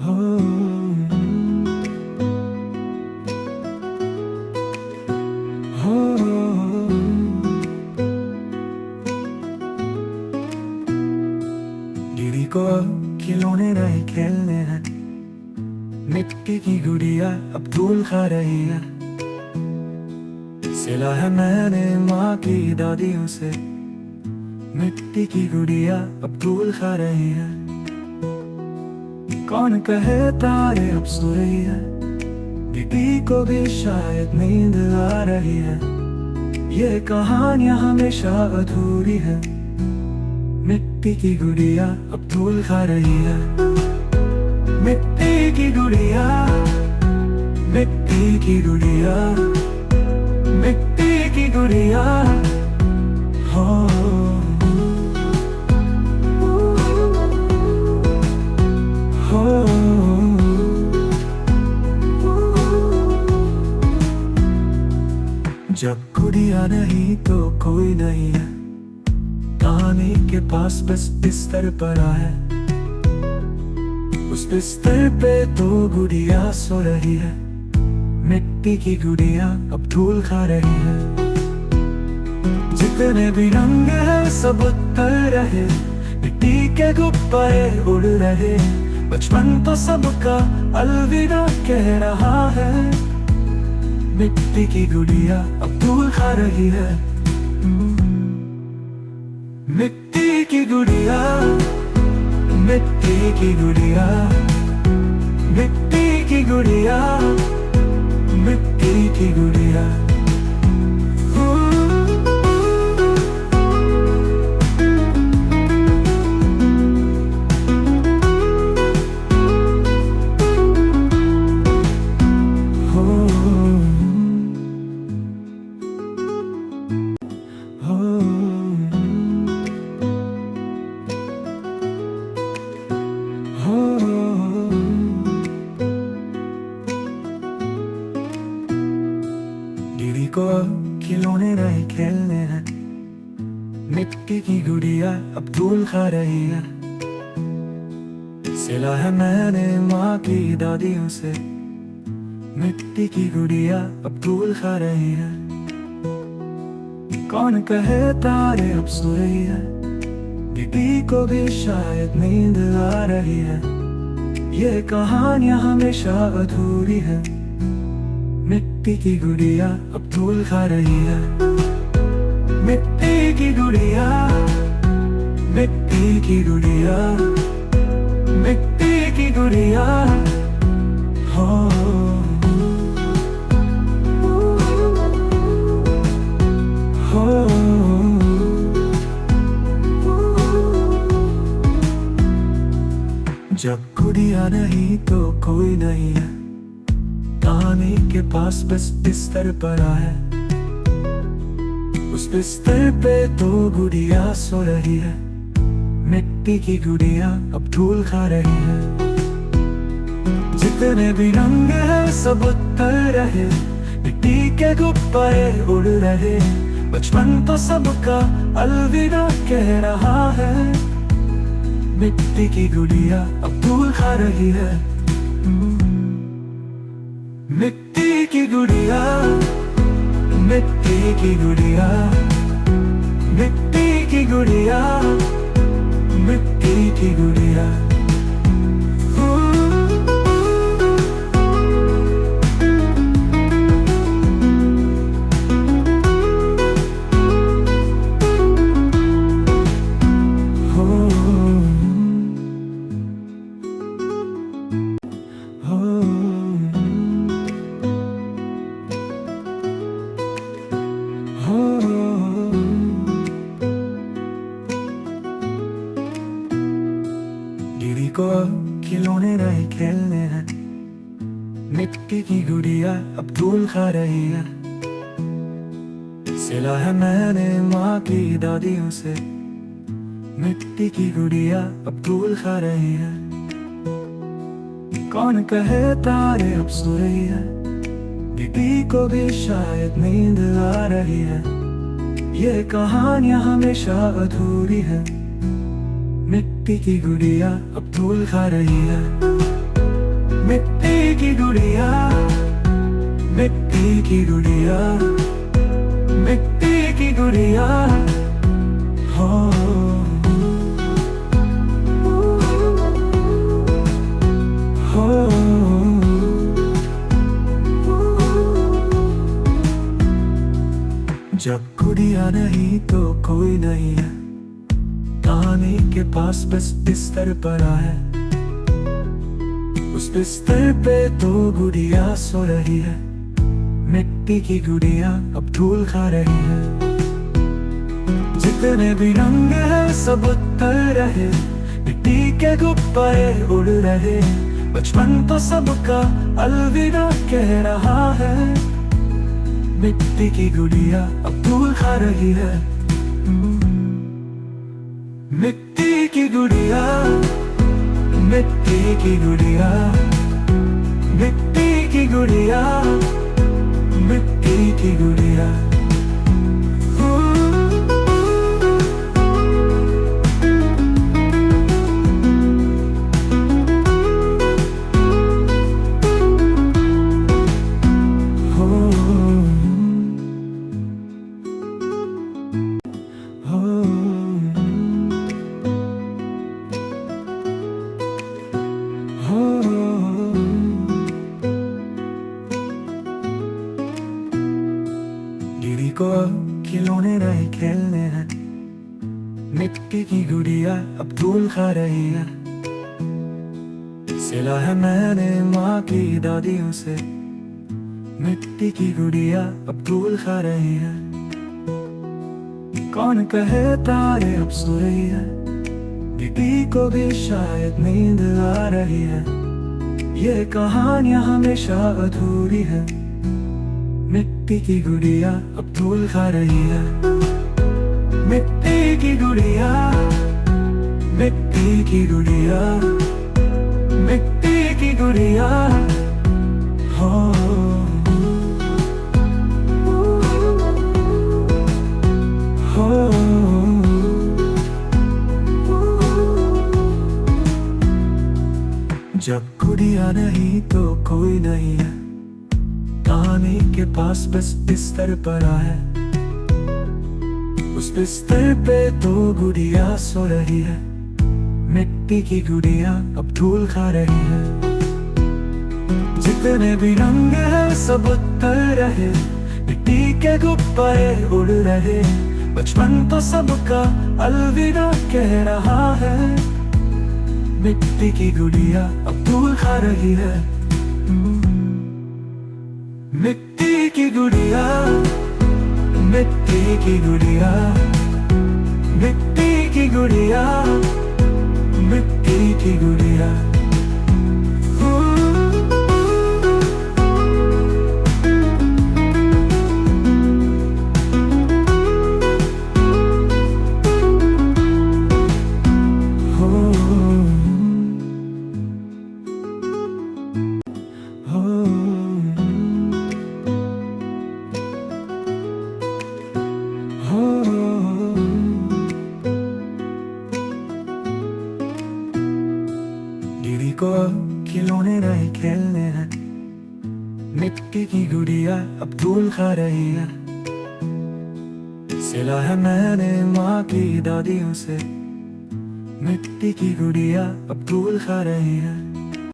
हो, हो, दीदी को अब खिलौने रहे खेलने हैं। मिट्टी की गुड़िया अब धूल खा रही है। सिला है मैंने माँ की दादियों से। मिट्टी की गुड़िया अब धूल खा रही है। कौन कहे तारे अब सो रही है। दीदी को भी शायद नींद आ रही है। ये कहानियां हमेशा अधूरी है। मिट्टी की गुड़िया अब धूल खा रही है। मिट्टी की गुड़िया, मिट्टी की गुड़िया, मिट्टी की गुड़िया, हो, हो, जब गुड़िया नहीं तो कोई नहीं है। कहानी के पास बस बिस्तर पड़ा है। उस बिस्तर पे तो गुड़िया सो रही है। मिट्टी की गुड़िया अब धूल खा रही है। जितने भी रंग है सब उतर रहे। मिट्टी के गुब्बारे उड़ रहे। बचपन तो सबका अलविदा कह रहा है। मिट्टी की गुड़िया अब धूल खा रही है। मिट्टी की गुड़िया, मिट्टी की गुड़िया, मिट्टी की गुड़िया, मिट्टी की गुड़िया, दीदी को अब खिलौने रहे खेलने हैं। मिट्टी की गुड़िया अब धूल खा रही है। सिला है मैंने माँ की दादियों से। मिट्टी की गुड़िया अब धूल खा रही है। कौन कहे तारे अब सो रही है। दीदी को भी शायद नींद आ रही है। ये कहानियां हमेशा अधूरी है। मिट्टी की गुड़िया अब धूल खा रही है। मिट्टी की गुड़िया, मिट्टी की गुड़िया, मिट्टी की गुड़िया, हो, हो, जब गुड़िया नहीं तो कोई नहीं है। कहानी के पास बस बिस्तर पड़ा है। उस बिस्तर पे तो गुड़िया सो रही है। मिट्टी की गुड़िया अब धूल खा रही है। जितने भी रंग है सब उतर रहे। मिट्टी के गुब्बारे उड़ रहे। बचपन तो सबका अलविदा कह रहा है। मिट्टी की गुड़िया अब धूल खा रही है। मिट्टी की गुड़िया, मिट्टी की गुड़िया, मिट्टी की गुड़िया, मिट्टी की गुड़िया, दीदी को अब खिलौने रहे खेलने हैं। मिट्टी की गुड़िया अब धूल खा रही है। सिला है मैंने माँ की दादियों से। मिट्टी की गुड़िया अब धूल खा रही है। कौन कहे तारे अब सो रही है। दीदी को भी शायद नींद आ रही है। ये कहानियां हमेशा अधूरी है। मिट्टी की गुड़िया अब धूल खा रही है। गुड़िया, मिट्टी की गुड़िया, मिट्टी की गुड़िया हो। जब गुड़िया नहीं तो कोई नहीं है, कहानी के पास बस बिस्तर पड़ा है। उस बिस्तर पे तो गुड़िया सो रही है, मिट्टी की गुड़िया अब धूल खा रही है। जितने भी रंग है सब उतर रहे, मिट्टी के गुब्बारे उड़ रहे। बचपन तो सबका अलविदा कह रहा है, मिट्टी की गुड़िया अब धूल खा रही है। मिट्टी की गुड़िया, मिट्टी की गुड़िया, मिट्टी की गुड़िया, मिट्टी की गुड़िया। दीदी को खिलौने नहीं खेलने हैं, मिट्टी की गुड़िया अब धूल खा रही है। सिला है मैंने माँ की दादियों से, मिट्टी की गुड़िया अब धूल खा रही है। कौन कहे तारे अब सो रही है, दीदी को भी शायद नींद आ रही है। ये कहानियां हमेशा अधूरी है, मिट्टी की गुड़िया अब धूल खा रही है। मिट्टी की गुड़िया, मिट्टी की गुड़िया, मिट्टी की गुड़िया हो। जब गुड़िया नहीं तो कोई नहीं है, कहानी के पास बस बिस्तर पड़ा है। उस बिस्तर पे तो गुड़िया सो रही है, मिट्टी की गुड़िया अब धूल खा रही है। जितने भी रंग है सब उतर रहे, मिट्टी के गुब्बारे उड़ रहे। बचपन तो सबका अलविदा कह रहा है, मिट्टी की गुड़िया अब धूल खा रही है। मिट्टी की गुड़िया, मिट्टी की गुड़िया, मिट्टी की गुड़िया, मिट्टी की गुड़िया। दीदी को खिलौने नहीं खेलने हैं, मिट्टी की गुड़िया अब धूल खा रही है। सिला है मैंने माँ की दादियों से, मिट्टी की गुड़िया अब धूल खा रही है।